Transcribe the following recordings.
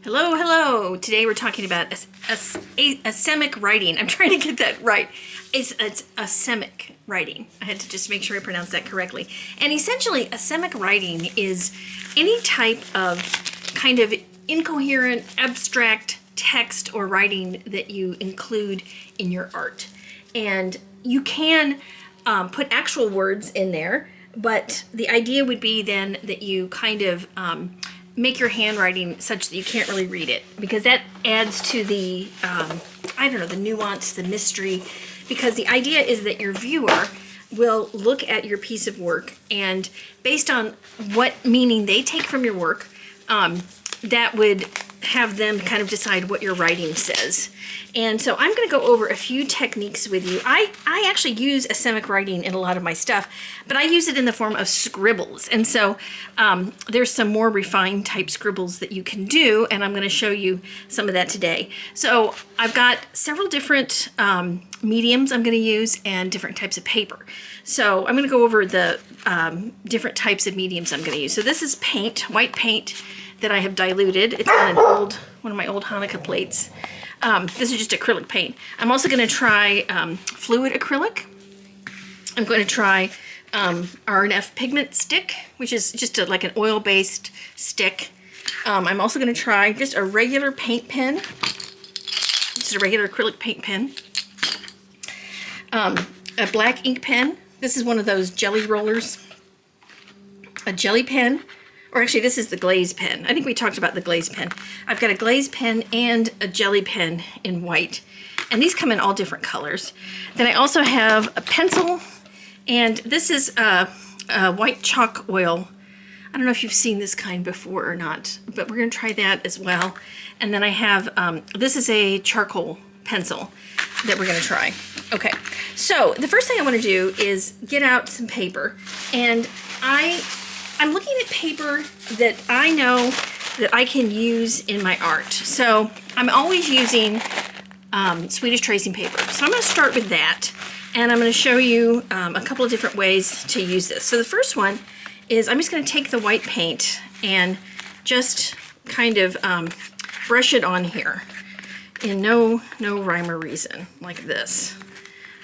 Hello, hello. Today we're talking about Asemic writing. I'm trying to get that right. It's Asemic writing. I had to just make sure I pronounced that correctly. And essentially, Asemic writing is any type of kind of incoherent, abstract text or writing that you include in your art. And you can put actual words in there, but the idea would be then that you kind of make your handwriting such that you can't really read it, because that adds to the, I don't know, the nuance, the mystery, because the idea is that your viewer will look at your piece of work, and based on what meaning they take from your work, that would have them kind of decide what your writing says. And so I'm going to go over a few techniques with you. I actually use Asemic writing in a lot of my stuff, but I use it in the form of scribbles. And so there's some more refined type scribbles that you can do, and I'm going to show you some of that today. So I've got several different mediums I'm going to use and different types of paper. So I'm going to go over the different types of mediums I'm going to use. So this is paint, white paint that I have diluted. It's on one of my old Hanukkah plates. This is just acrylic paint. I'm also going to try fluid acrylic. I'm going to try R&F pigment stick, which is just like an oil-based stick. I'm also going to try just a regular paint pen. Just a regular acrylic paint pen. A black ink pen. This is one of those jelly rollers. A jelly pen. Or actually, this is the glaze pen. I think we talked about the glaze pen. I've got a glaze pen and a jelly pen in white. And these come in all different colors. Then I also have a pencil. And this is a white chalk oil. I don't know if you've seen this kind before or not, but we're going to try that as well. And then I have, this is a charcoal pencil that we're going to try. Okay, so the first thing I want to do is get out some paper. And I'm looking at paper that I know that I can use in my art. So I'm always using Swedish tracing paper. So I'm going to start with that, and I'm going to show you a couple of different ways to use this. So the first one is I'm just going to take the white paint and just kind of brush it on here in no rhyme or reason, like this.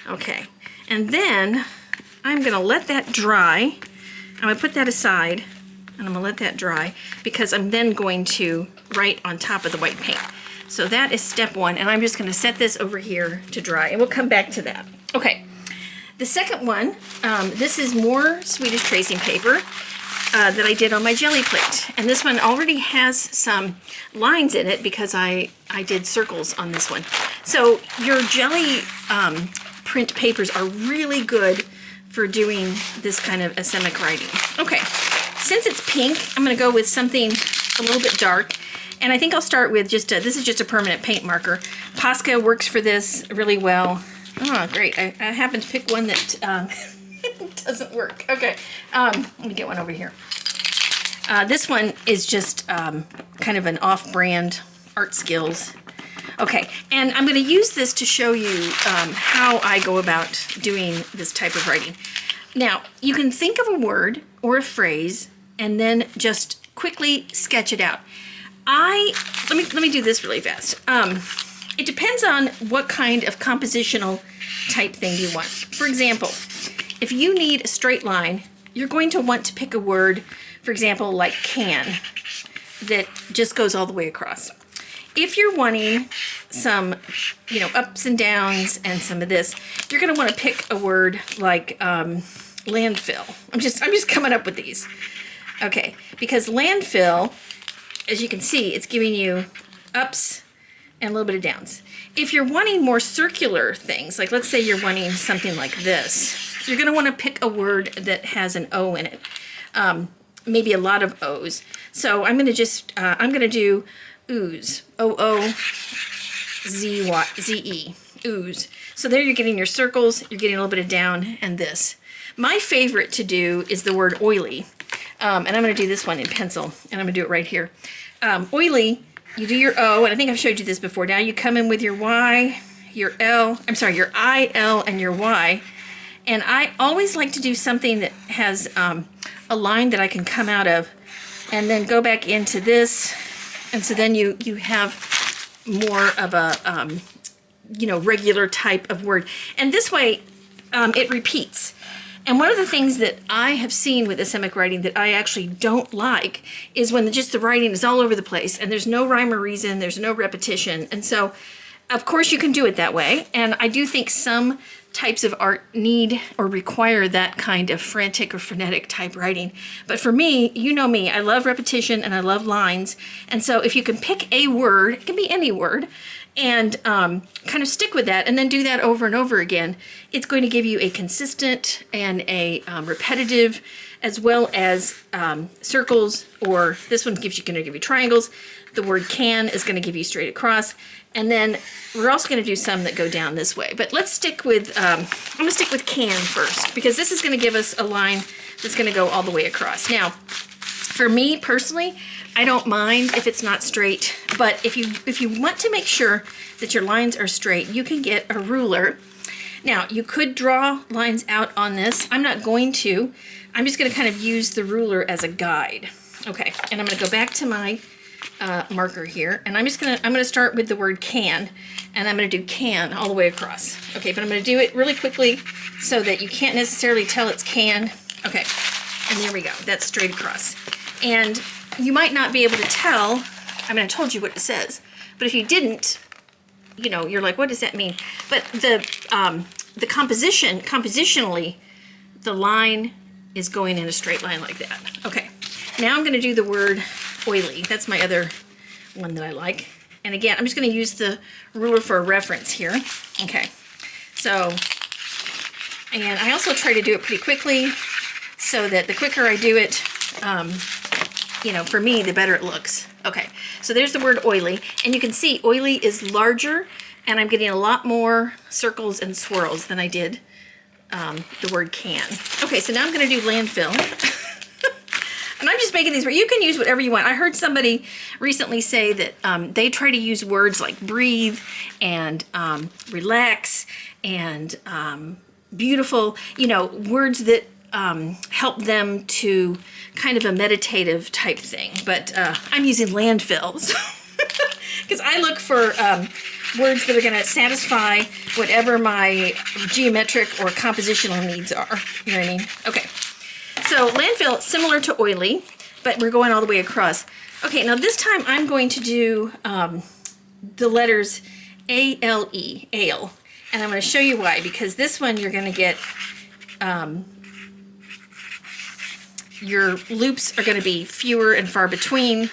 Okay, and then I'm going to let that dry. I'm going to put that aside, and I'm going to let that dry, because I'm then going to write on top of the white paint. So that is step one, and I'm just going to set this over here to dry, and we'll come back to that. Okay, the second one, this is more Swedish tracing paper that I did on my jelly plate. And this one already has some lines in it because I did circles on this one. So your jelly print papers are really good for doing this kind of Asemic writing. Okay, since it's pink, I'm going to go with something a little bit dark. And I think I'll start with just this is just a permanent paint marker. Posca works for this really well. Oh, great. I happened to pick one that doesn't work. Okay, let me get one over here. This one is just kind of an off-brand Art Skills. Okay, and I'm going to use this to show you how I go about doing this type of writing. Now, you can think of a word or a phrase and then just quickly sketch it out. Let me do this really fast. It depends on what kind of compositional type thing you want. For example, if you need a straight line, you're going to want to pick a word, for example, like can, that just goes all the way across. If you're wanting some, ups and downs and some of this, you're going to want to pick a word like landfill. I'm just coming up with these. Okay, because landfill, as you can see, it's giving you ups and a little bit of downs. If you're wanting more circular things, like let's say you're wanting something like this, you're going to want to pick a word that has an O in it. Maybe a lot of O's. So I'm going to do ooze, O-O-Z-E, ooze. So there you're getting your circles, you're getting a little bit of down, and this. My favorite to do is the word oily, and I'm going to do this one in pencil, and I'm going to do it right here. Oily, you do your O, and I think I've showed you this before. Now you come in with your Y, your I, L, and your Y, and I always like to do something that has a line that I can come out of, and then go back into this, And so then you have more of a, you know, regular type of word. And this way, it repeats. And one of the things that I have seen with Asemic writing that I actually don't like is when just the writing is all over the place and there's no rhyme or reason, there's no repetition. And so, of course, you can do it that way. And I do think some types of art need or require that kind of frantic or frenetic type writing. But for me, you know me, I love repetition and I love lines. And so if you can pick a word, it can be any word, and kind of stick with that and then do that over and over again, it's going to give you a consistent and a repetitive, as well as circles, or this one's going to give you triangles. The word can is going to give you straight across. And then we're also going to do some that go down this way. But let's stick with, I'm going to stick with can first, because this is going to give us a line that's going to go all the way across. Now, for me personally, I don't mind if it's not straight, but if you want to make sure that your lines are straight, you can get a ruler. Now, you could draw lines out on this. I'm not going to. I'm just going to kind of use the ruler as a guide. Okay, and I'm going to go back to my marker here, and I'm gonna start with the word can, and I'm gonna do can all the way across. Okay, but I'm gonna do it really quickly so that you can't necessarily tell it's can. Okay, and there we go. That's straight across. And you might not be able to tell. I mean, I told you what it says, but if you didn't, you know, you're like, what does that mean? But the compositionally, the line is going in a straight line like that. Okay, now I'm gonna do the word oily. That's my other one that I like. And again, I'm just going to use the ruler for a reference here. Okay, so, and I also try to do it pretty quickly so that the quicker I do it, you know, for me, the better it looks. Okay, so there's the word oily, and you can see oily is larger, and I'm getting a lot more circles and swirls than I did the word can. Okay, so now I'm going to do landfill. And I'm just making these, you can use whatever you want. I heard somebody recently say that they try to use words like breathe and relax and beautiful, you know, words that help them to kind of a meditative type thing. But I'm using landfills because I look for words that are going to satisfy whatever my geometric or compositional needs are. You know what I mean? Okay. So landfill, similar to oily, but we're going all the way across. Okay, now this time I'm going to do the letters A-L-E, ale. And I'm going to show you why, because this one you're going to get, your loops are going to be fewer and far between,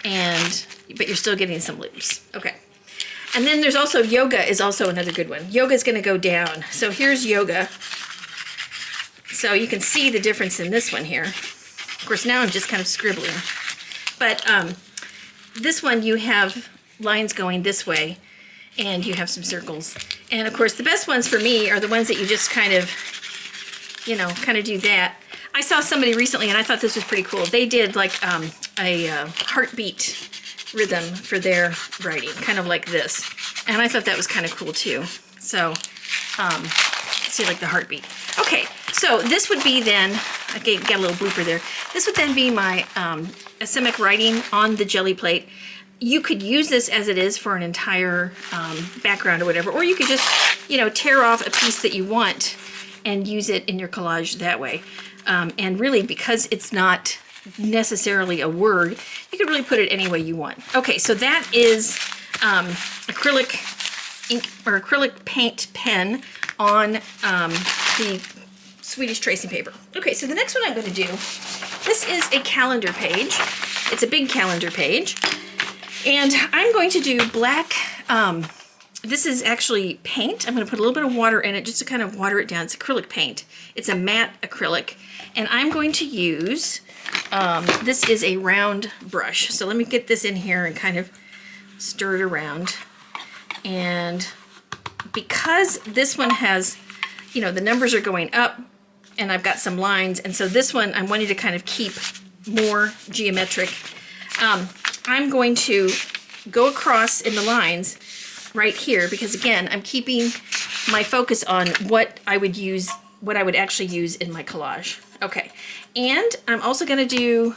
but you're still getting some loops. Okay. And then there's also yoga is also another good one. Yoga is going to go down. So here's yoga. So you can see the difference in this one here. Of course, now I'm just kind of scribbling. But this one, you have lines going this way, and you have some circles. And of course, the best ones for me are the ones that you just kind of, you know, kind of do that. I saw somebody recently, and I thought this was pretty cool. They did like a heartbeat rhythm for their writing, kind of like this. And I thought that was kind of cool too. So, see, like the heartbeat. Okay, so this would be then, I got a little blooper there. This would then be my Asemic writing on the jelly plate. You could use this as it is for an entire background or whatever, or you could just, you know, tear off a piece that you want and use it in your collage that way. And really, because it's not necessarily a word, you could really put it any way you want. Okay, so that is acrylic ink or acrylic paint pen on the Swedish tracing paper. Okay, so the next one I'm going to do, this is a calendar page. It's a big calendar page. And I'm going to do black, this is actually paint. I'm going to put a little bit of water in it just to kind of water it down. It's acrylic paint. It's a matte acrylic. And I'm going to use, this is a round brush. So let me get this in here and kind of stir it around. And because this one has, you know, the numbers are going up and I've got some lines, and so this one I'm wanting to kind of keep more geometric. I'm going to go across in the lines right here because, again, I'm keeping my focus on what I would use, what I would actually use in my collage. Okay, and I'm also going to do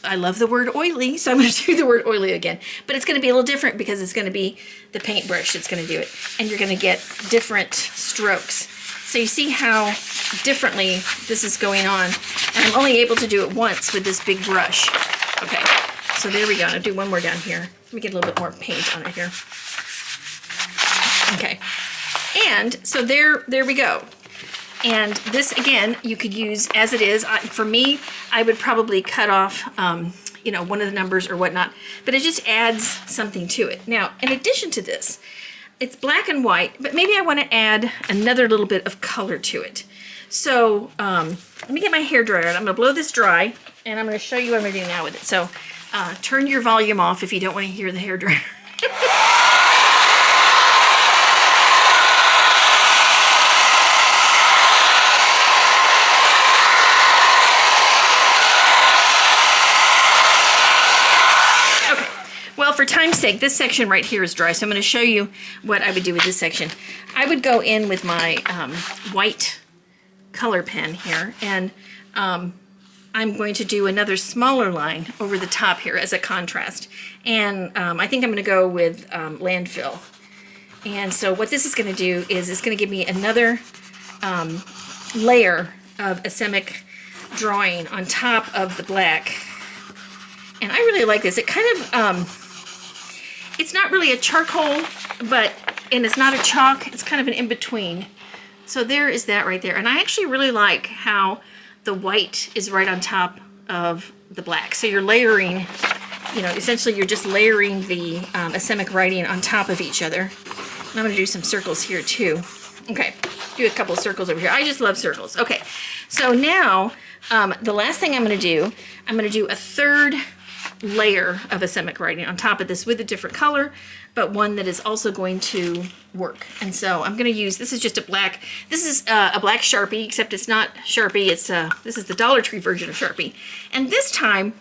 I love the word oily, so I'm going to do the word oily again. But it's going to be a little different because it's going to be the paintbrush that's going to do it. And you're going to get different strokes. So you see how differently this is going on. And I'm only able to do it once with this big brush. Okay, so there we go. I'll do one more down here. Let me get a little bit more paint on it here. Okay, and so there we go. And this, again, you could use as it is. For me, I would probably cut off, you know, one of the numbers or whatnot, but it just adds something to it. Now, in addition to this, it's black and white, but maybe I want to add another little bit of color to it. So let me get my hairdryer out. I'm going to blow this dry, and I'm going to show you what I'm going to do now with it. So turn your volume off if you don't want to hear the hairdryer. Well, for time's sake, this section right here is dry, so I'm going to show you what I would do with this section. I would go in with my white color pen here, and I'm going to do another smaller line over the top here as a contrast. And I think I'm going to go with landfill. And so what this is going to do is it's going to give me another layer of Asemic drawing on top of the black. And I really like this. It kind of... it's not really a charcoal, and it's not a chalk. It's kind of an in-between. So there is that right there. And I actually really like how the white is right on top of the black. So you're layering, you know, essentially you're just layering the Asemic writing on top of each other. And I'm going to do some circles here too. Okay, do a couple of circles over here. I just love circles. Okay, so now the last thing I'm going to do a third layer of Asemic writing on top of this with a different color, but one that is also going to work. And so I'm going to use, this is just a black, this is a black Sharpie, except it's not Sharpie, it's this is the Dollar Tree version of Sharpie. And this time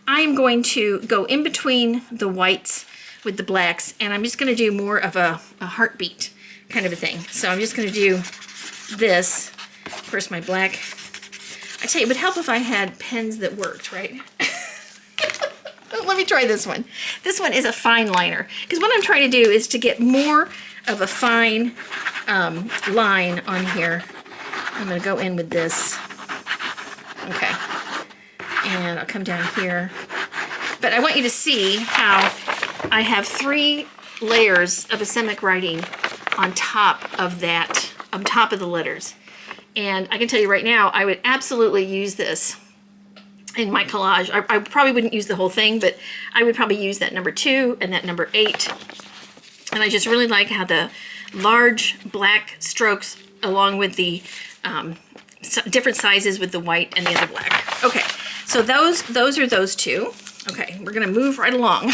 I'm going to go in between the whites with the blacks, and I'm just going to do more of a heartbeat kind of a thing. So I'm just going to do this. First my black. I tell you, it would help if I had pens that worked, right? Let me try this one. This one is a fine liner, because what I'm trying to do is to get more of a fine line on here. I'm going to go in with this. Okay. And I'll come down here. But I want you to see how I have 3 layers of Asemic writing on top of that, on top of the letters. And I can tell you right now, I would absolutely use this in my collage. I probably wouldn't use the whole thing, but I would probably use that number 2 and that number 8. And I just really like how the large black strokes along with the different sizes with the white and the other black. Okay, so those are those 2. Okay, we're gonna move right along.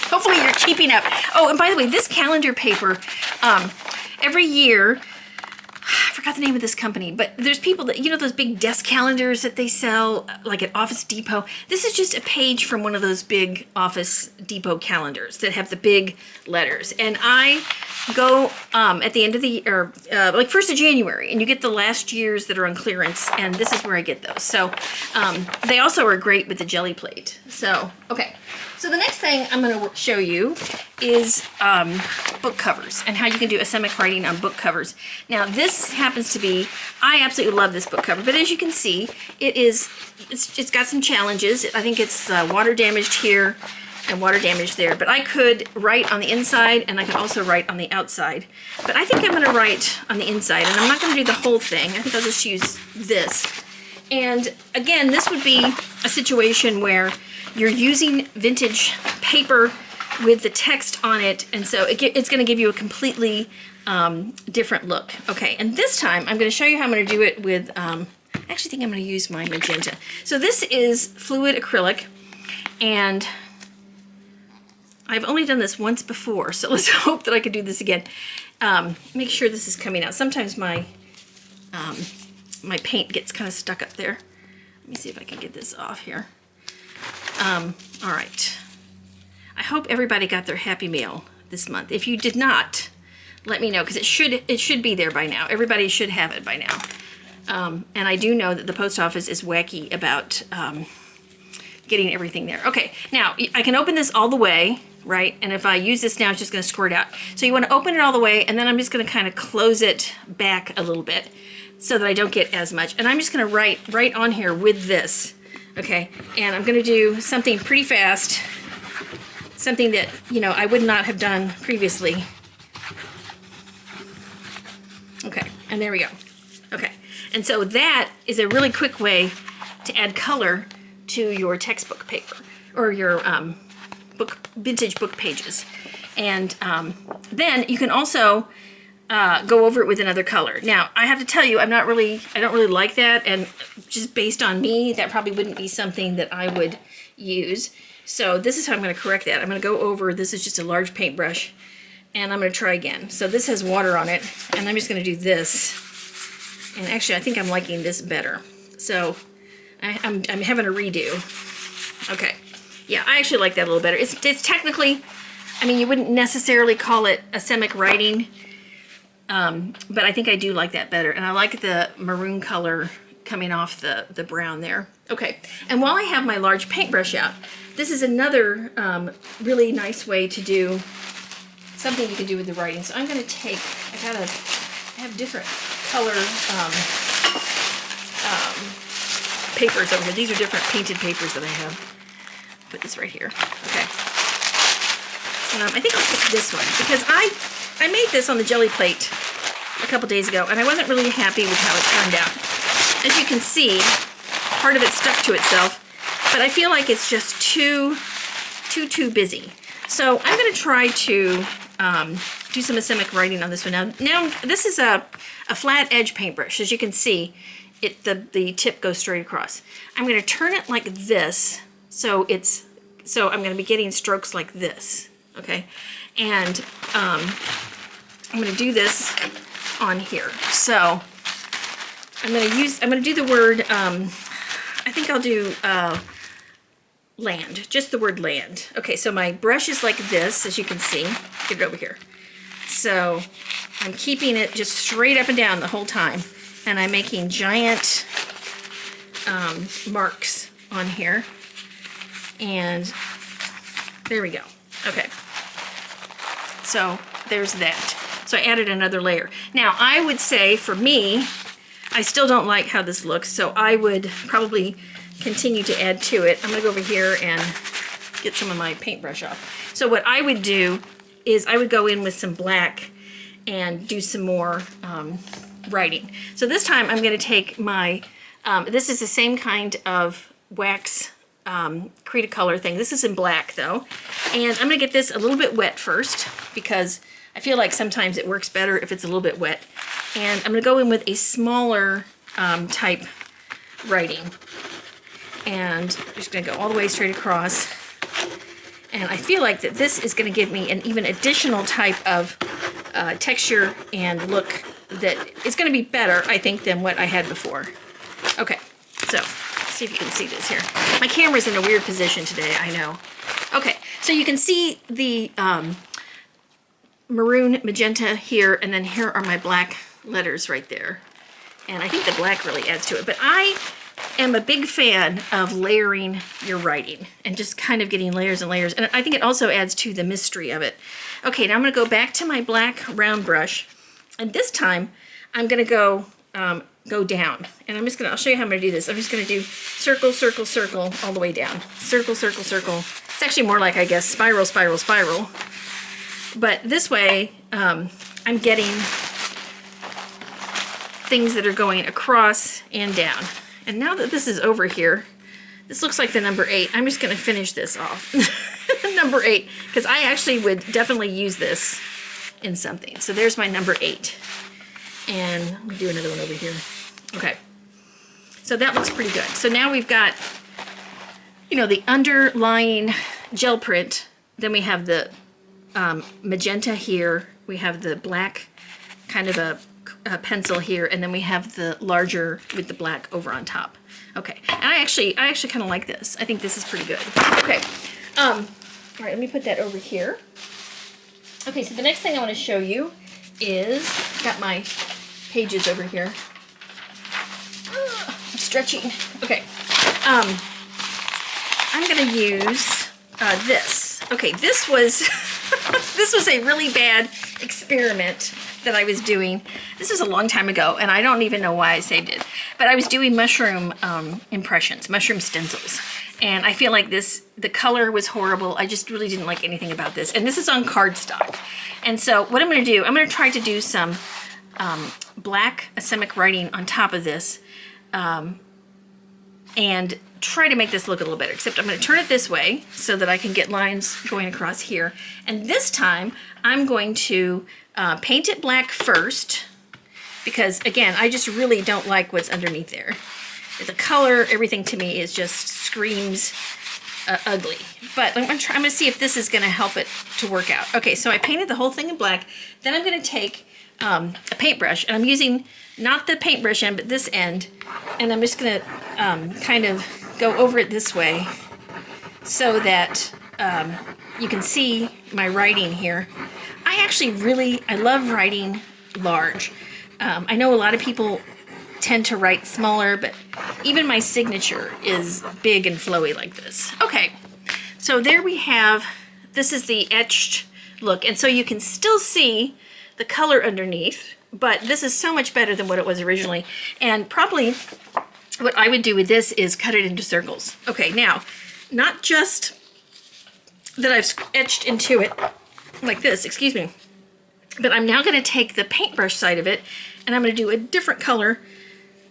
Hopefully you're keeping up. Oh, and by the way, this calendar paper, every year, I forgot the name of this company, but there's people that, you know, those big desk calendars that they sell, like at Office Depot. This is just a page from one of those big Office Depot calendars that have the big letters. And I go at the end of the year, like 1st of January, and you get the last years that are on clearance, and this is where I get those. So they also are great with the jelly plate. So, okay. So the next thing I'm going to show you is book covers and how you can do Asemic writing on book covers. Now this happens to be, I absolutely love this book cover, but as you can see, it's got some challenges. I think it's water damaged here and water damaged there, but I could write on the inside and I could also write on the outside. But I think I'm going to write on the inside, and I'm not going to do the whole thing. I think I'll just use this. And again, this would be a situation where you're using vintage paper with the text on it, and so it's going to give you a completely different look. Okay, and this time I'm going to show you how I'm going to do it with, I actually think I'm going to use my magenta. So this is fluid acrylic, and I've only done this once before, so let's hope that I can do this again. Make sure this is coming out. Sometimes my my paint gets kind of stuck up there. Let me see if I can get this off here. All right. I hope everybody got their Happy Meal this month. If you did not, let me know, because it should be there by now. Everybody should have it by now. And I do know that the post office is wacky about getting everything there. Okay, now I can open this all the way, right? And if I use this now, it's just gonna squirt out. So you wanna open it all the way, and then I'm just gonna kind of close it back a little bit so that I don't get as much. And I'm just gonna write right on here with this, okay? And I'm gonna do something pretty fast, something that, you know, I would not have done previously. Okay, and there we go. Okay, and so that is a really quick way to add color to your textbook paper or your vintage book pages. And then you can also go over it with another color. Now, I have to tell you, I don't really like that, and just based on me, that probably wouldn't be something that I would use. So this is how I'm going to correct that. I'm going to go over, this is just a large paintbrush, and I'm going to try again. So this has water on it, and I'm just going to do this. And actually, I think I'm liking this better. So I'm having a redo. Okay. Yeah, I actually like that a little better. It's technically, I mean, you wouldn't necessarily call it Asemic Writing, but I think I do like that better. And I like the maroon color coming off the brown there. Okay, and while I have my large paintbrush out, this is another really nice way to do something you can do with the writing. So I'm going to take, I have different color papers over here. These are different painted papers that I have. Put this right here. Okay. I think I'll pick this one because I made this on the jelly plate a couple days ago, and I wasn't really happy with how it turned out. As you can see, part of it stuck to itself, but I feel like it's just too busy. So I'm going to try to do some Asemic Writing on this one. Now this is a flat edge paintbrush. As you can see, the tip goes straight across. I'm going to turn it like this, so I'm going to be getting strokes like this, okay? And I'm going to do this on here. So I'm going to do the word, I think I'll do land, just the word land. Okay, so my brush is like this, as you can see. Get it over here. So I'm keeping it just straight up and down the whole time, and I'm making giant marks on here. And there we go. Okay. So there's that. So I added another layer. Now I would say for me, I still don't like how this looks, so I would probably continue to add to it. I'm gonna go over here and get some of my paintbrush off. So what I would do is I would go in with some black and do some more writing. So this time I'm gonna take my, this is the same kind of wax Cretacolor thing. This is in black though. And I'm gonna get this a little bit wet first because I feel like sometimes it works better if it's a little bit wet. And I'm gonna go in with a smaller type writing. And I'm just gonna go all the way straight across. And I feel like that this is gonna give me an even additional type of texture and look that is gonna be better, I think, than what I had before. Okay, so see if you can see this here. My camera's in a weird position today, I know. Okay, so you can see the maroon magenta here, and then here are my black letters right there. And I think the black really adds to it. But I am a big fan of layering your writing and just kind of getting layers and layers. And I think it also adds to the mystery of it. Okay, now I'm going to go back to my black round brush. And this time, I'm going to go down. And I'm just going to, I'll show you how I'm going to do this. I'm just going to do circle, circle, circle all the way down. Circle, circle, circle. It's actually more like, I guess, spiral, spiral, spiral. But this way, I'm getting things that are going across and down. And now that this is over here, this looks like the number 8. I'm just going to finish this off. Number 8, because I actually would definitely use this in something. So there's my number 8. And let me do another one over here. Okay. So that looks pretty good. So now we've got, you know, the underlying gel print. Then we have the magenta here. We have the black kind of a pencil here, and then we have the larger with the black over on top. Okay, and I actually kind of like this. I think this is pretty good. Okay, all right, let me put that over here. Okay, so the next thing I want to show you is, got my pages over here. I'm stretching. Okay, I'm gonna use this. Okay, this was this was a really bad experiment that I was doing. This was a long time ago, and I don't even know why I saved it. But I was doing mushroom impressions, mushroom stencils. And I feel like the color was horrible. I just really didn't like anything about this. And this is on cardstock. And so what I'm gonna do, I'm gonna try to do some black Asemic writing on top of this and try to make this look a little better, except I'm going to turn it this way so that I can get lines going across here. And this time I'm going to paint it black first, because again, I just really don't like what's underneath there. The color, everything to me is just screams ugly. But I'm going to see if this is going to help it to work out. Okay, so I painted the whole thing in black. Then I'm going to take a paintbrush, and I'm using not the paintbrush end, but this end, and I'm just going to kind of go over it this way so that you can see my writing here. I love writing large. I know a lot of people tend to write smaller, but even my signature is big and flowy like this. Okay, so there we have, this is the etched look, and so you can still see the color underneath, but this is so much better than what it was originally. And probably what I would do with this is cut it into circles. Okay, now, not just that I've etched into it like this, excuse me, but I'm now going to take the paintbrush side of it, and I'm going to do a different color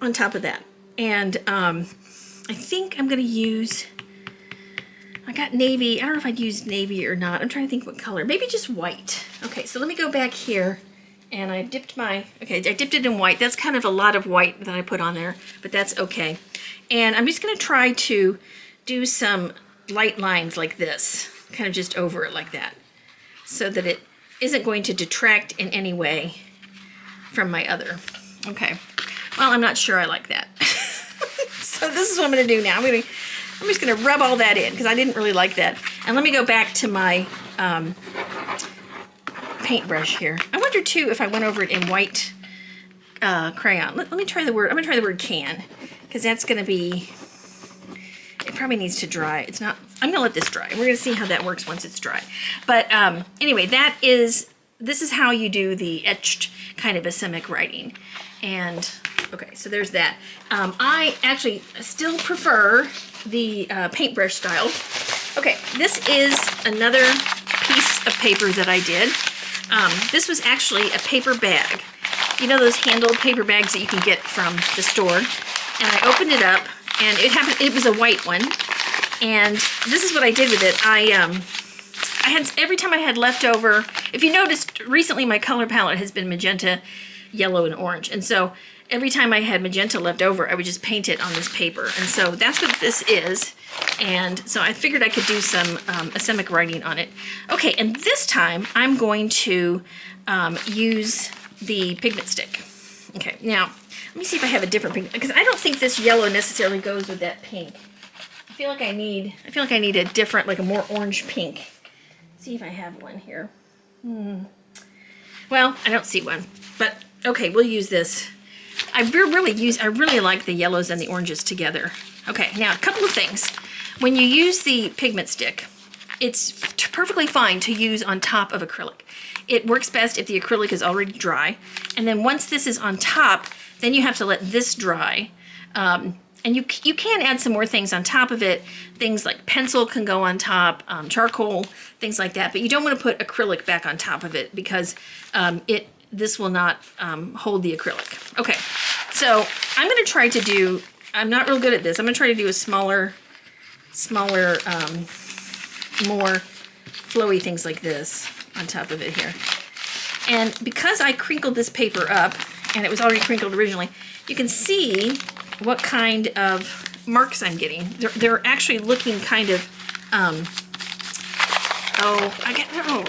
on top of that. And I think I'm going to use, I got navy. I don't know if I'd use navy or not. I'm trying to think what color. Maybe just white. Okay, so let me go back here. And I dipped it in white. That's kind of a lot of white that I put on there, but that's okay. And I'm just gonna try to do some light lines like this, kind of just over it like that, so that it isn't going to detract in any way from my other. Okay, well, I'm not sure I like that. So this is what I'm gonna do now. I'm just gonna rub all that in, because I didn't really like that. And let me go back to my paintbrush here. I wonder too if I went over it in white crayon. Let me try the word. I'm gonna try the word can, because that's gonna be, it probably needs to dry. It's not, I'm gonna let this dry. We're gonna see how that works once it's dry. But anyway, this is how you do the etched kind of Asemic writing. And okay, so there's that. I actually still prefer the paintbrush style. Okay, this is another piece of paper that I did. This was actually a paper bag. You know those handled paper bags that you can get from the store? And I opened it up, and it was a white one. And this is what I did with it. I had, every time I had leftover, if you noticed, recently my color palette has been magenta, yellow, and orange. And so every time I had magenta left over, I would just paint it on this paper. And so that's what this is. And so I figured I could do some Asemic writing on it. Okay, and this time I'm going to use the pigment stick. Okay, now let me see if I have a different pigment, because I don't think this yellow necessarily goes with that pink. I feel like I need a different, like a more orange pink. Let's see if I have one here. Well, I don't see one, but okay, we'll use this. I really like the yellows and the oranges together. Okay, now a couple of things. When you use the pigment stick, it's perfectly fine to use on top of acrylic. It works best if the acrylic is already dry. And then once this is on top, then you have to let this dry. And you can add some more things on top of it. Things like pencil can go on top, charcoal, things like that. But you don't want to put acrylic back on top of it, because this will not hold the acrylic. Okay, so I'm going to try to do, I'm not real good at this. I'm going to try to do a smaller, more flowy things like this on top of it here. And because I crinkled this paper up, and it was already crinkled originally, you can see what kind of marks I'm getting. They're actually looking kind of,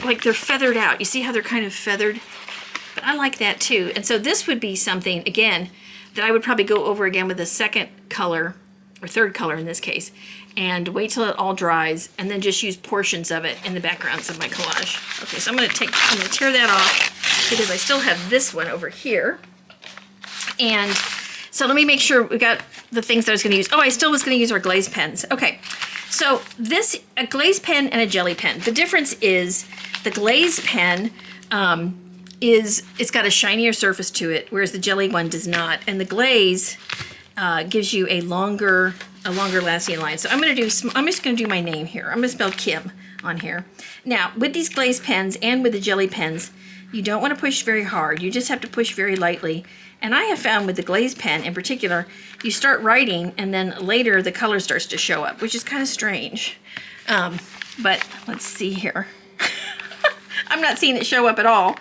like they're feathered out. You see how they're kind of feathered? But I like that too. And so this would be something, again, that I would probably go over again with a second color, or third color in this case, and wait till it all dries, and then just use portions of it in the backgrounds of my collage. Okay, so I'm gonna tear that off, because I still have this one over here. And so let me make sure we got the things that I was gonna use. Oh, I still was gonna use our glaze pens. Okay, So a glaze pen and a jelly pen. The difference is the glaze pen it's got a shinier surface to it, whereas the jelly one does not. And the glaze gives you a longer lasting line. So I'm just gonna do my name here. I'm gonna spell Kim on here. Now, with these glaze pens and with the jelly pens, you don't want to push very hard. You just have to push very lightly. And I have found with the glaze pen in particular, you start writing and then later the color starts to show up, which is kind of strange. But let's see here. I'm not seeing it show up at all.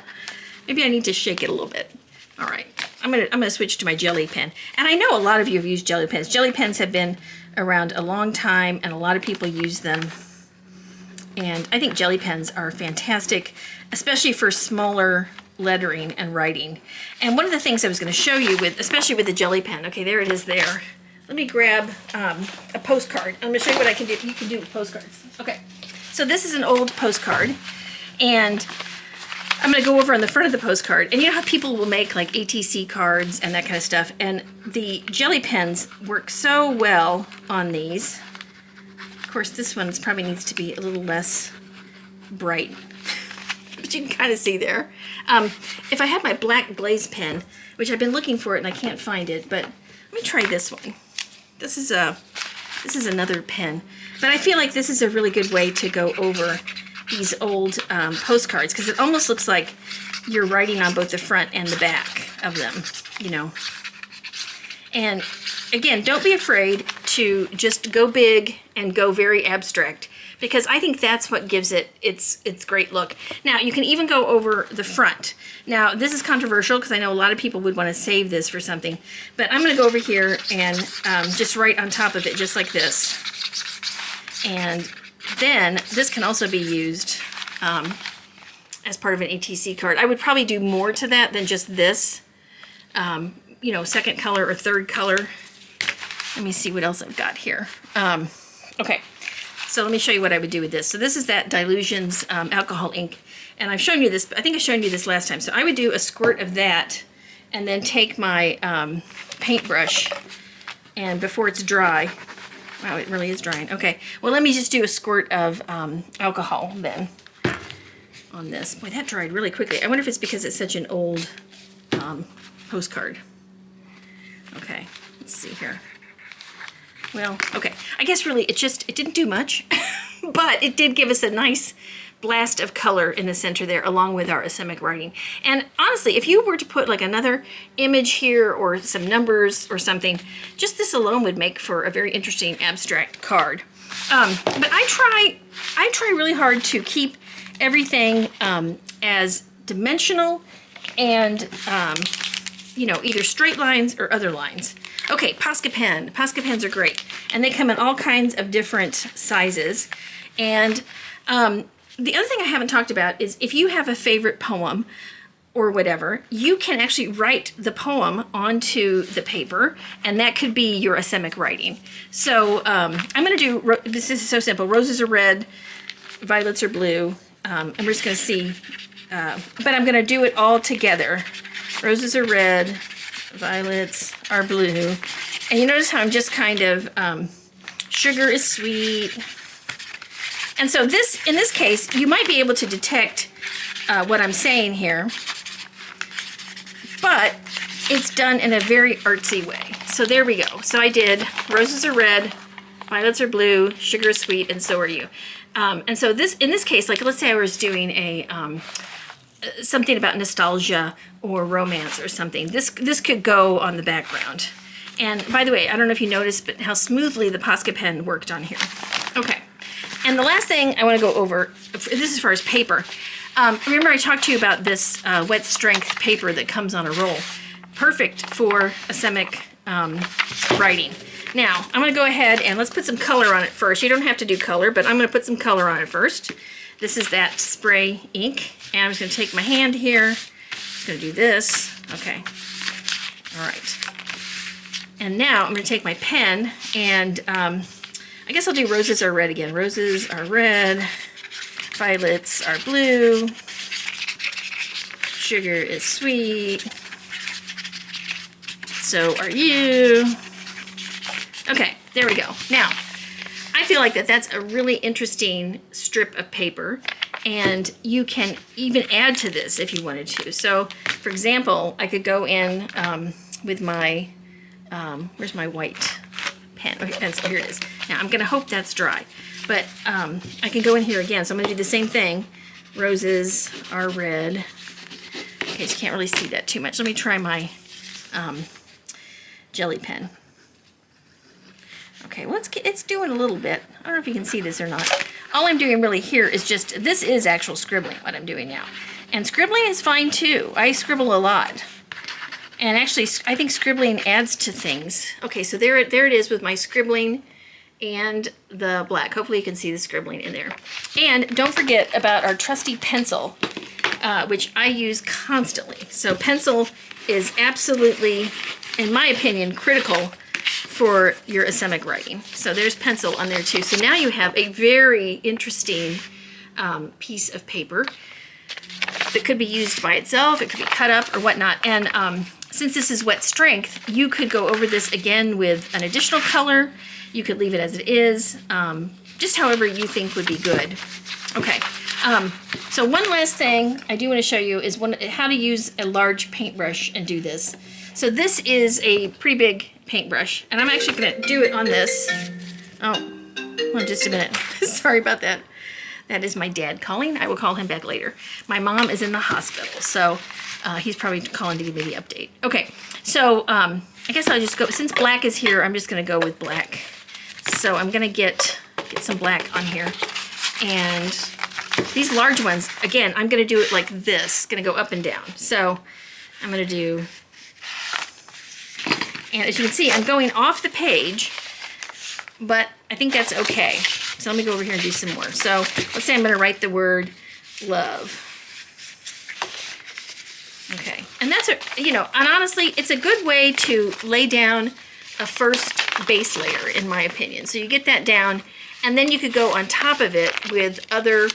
Maybe I need to shake it a little bit. All right, I'm gonna switch to my jelly pen. And I know a lot of you have used jelly pens. Jelly pens have been around a long time and a lot of people use them. And I think jelly pens are fantastic, especially for smaller lettering and writing. And one of the things I was going to show you especially with the jelly pen, okay, there it is there. Let me grab a postcard. I'm going to show you what you can do with postcards. Okay, so this is an old postcard, and I'm going to go over on the front of the postcard. And you know how people will make like ATC cards and that kind of stuff, and the jelly pens work so well on these. Of course, this one probably needs to be a little less bright, but you can kind of see there. If I had my black glaze pen, which I've been looking for it and I can't find it, but let me try this one. This is another pen, but I feel like this is a really good way to go over these old postcards, because it almost looks like you're writing on both the front and the back of them, you know. And again, don't be afraid to just go big and go very abstract, because I think that's what gives it its great look. Now, you can even go over the front. Now, this is controversial because I know a lot of people would want to save this for something, but I'm going to go over here and just write on top of it just like this. And then this can also be used as part of an ATC card. I would probably do more to that than just this. You know, second color or third color. Let me see what else I've got here. Okay, so let me show you what I would do with this. So this is that Dilutions alcohol ink, and I've shown you this, I think I've shown you this last time. So I would do a squirt of that, and then take my paintbrush, and before it's dry, wow, it really is drying. Okay, well, let me just do a squirt of alcohol then on this. Boy, that dried really quickly. I wonder if it's because it's such an old postcard. Okay, let's see here. Well, okay, I guess really it didn't do much, but it did give us a nice blast of color in the center there along with our Asemic Writing. And honestly, if you were to put like another image here or some numbers or something, just this alone would make for a very interesting abstract card. But I try really hard to keep everything as dimensional and you know, either straight lines or other lines. Okay, Posca pen. Posca pens are great, and they come in all kinds of different sizes. And the other thing I haven't talked about is if you have a favorite poem or whatever, you can actually write the poem onto the paper, and that could be your Asemic Writing. So I'm going to do, this is so simple, roses are red, violets are blue. I'm just going to see, but I'm going to do it all together. Roses are red, violets are blue. And you notice how I'm just kind of, sugar is sweet. And so this, in this case, you might be able to detect what I'm saying here, but it's done in a very artsy way. So there we go. So I did roses are red, violets are blue, sugar is sweet, and so are you. And so this, in this case, like let's say I was doing a something about nostalgia or romance or something. This could go on the background. And by the way, I don't know if you noticed, but how smoothly the Posca pen worked on here. Okay. And the last thing I want to go over, this is as far as paper. Remember I talked to you about this wet strength paper that comes on a roll. Perfect for Asemic writing. Now, I'm going to go ahead and let's put some color on it first. You don't have to do color, but I'm going to put some color on it first. This is that spray ink. And I'm just going to take my hand here. I'm just going to do this. Okay. All right. And now I'm going to take my pen and I guess I'll do roses are red again. Roses are red. Violets are blue. Sugar is sweet. So are you. Okay, there we go. Now, I I feel like that's a really interesting strip of paper, and you can even add to this if you wanted to. So, for example, I could go in with my, where's my white pen? Okay, pencil, here it is. Now, I'm gonna hope that's dry, but I can go in here again. So I'm gonna do the same thing. Roses are red. Okay, so you can't really see that too much. Let me try my jelly pen. Okay, well, it's doing a little bit. I don't know if you can see this or not. All I'm doing really here is just, this is actual scribbling, what I'm doing now. And scribbling is fine too. I scribble a lot. And actually, I think scribbling adds to things. Okay, so there it is with my scribbling and the black. Hopefully you can see the scribbling in there. And don't forget about our trusty pencil, which I use constantly. So pencil is absolutely, in my opinion, critical for your Asemic writing. So there's pencil on there too. So now you have a very interesting piece of paper that could be used by itself. It could be cut up or whatnot. And since this is wet strength, you could go over this again with an additional color. You could leave it as it is, just however you think would be good. Okay, so one last thing I do want to show you is how to use a large paintbrush and do this. So this is a pretty big paintbrush, and I'm actually going to do it on this. Oh, hold on just a minute. Sorry about that. That is my dad calling. I will call him back later. My mom is in the hospital, so he's probably calling to give me the update. Okay, so I guess I'll just go, since black is here, I'm just going to go with black. So I'm going to get some black on here. And these large ones, again, I'm going to do it like this. Going to go up and down. So I'm going to do, and as you can see, I'm going off the page, but I think that's okay. So let me go over here and do some more. So let's say I'm going to write the word love. Okay, and that's and honestly, it's a good way to lay down a first base layer, in my opinion. So you get that down, and then you could go on top of it with other,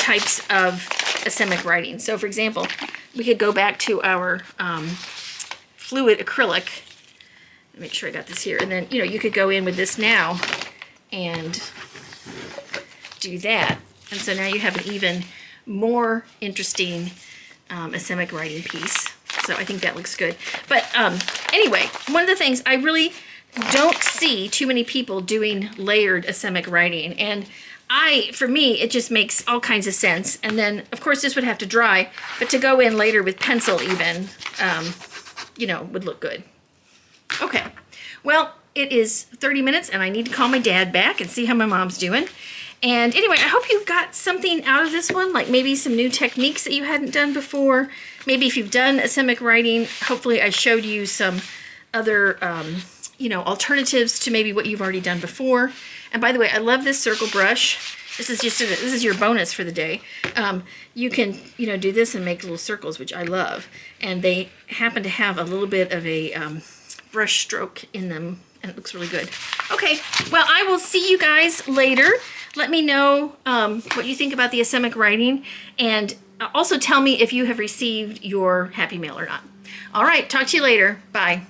types of Asemic writing. So for example, we could go back to our fluid acrylic. Make sure I got this here, and then you could go in with this now and do that, and so now you have an even more interesting Asemic writing piece. So I think that looks good. But anyway, one of the things, I really don't see too many people doing layered Asemic writing, and for me, it just makes all kinds of sense. And then, of course, this would have to dry, but to go in later with pencil even, would look good. Okay, well, it is 30 minutes, and I need to call my dad back and see how my mom's doing. And anyway, I hope you got something out of this one, like maybe some new techniques that you hadn't done before. Maybe if you've done Asemic writing, hopefully I showed you some other, alternatives to maybe what you've already done before. And by the way, I love this circle brush. This is your bonus for the day. You can, do this and make little circles, which I love. And they happen to have a little bit of a brush stroke in them, and it looks really good. Okay, well, I will see you guys later. Let me know what you think about the Asemic writing, and also tell me if you have received your Happy Mail or not. All right, talk to you later. Bye.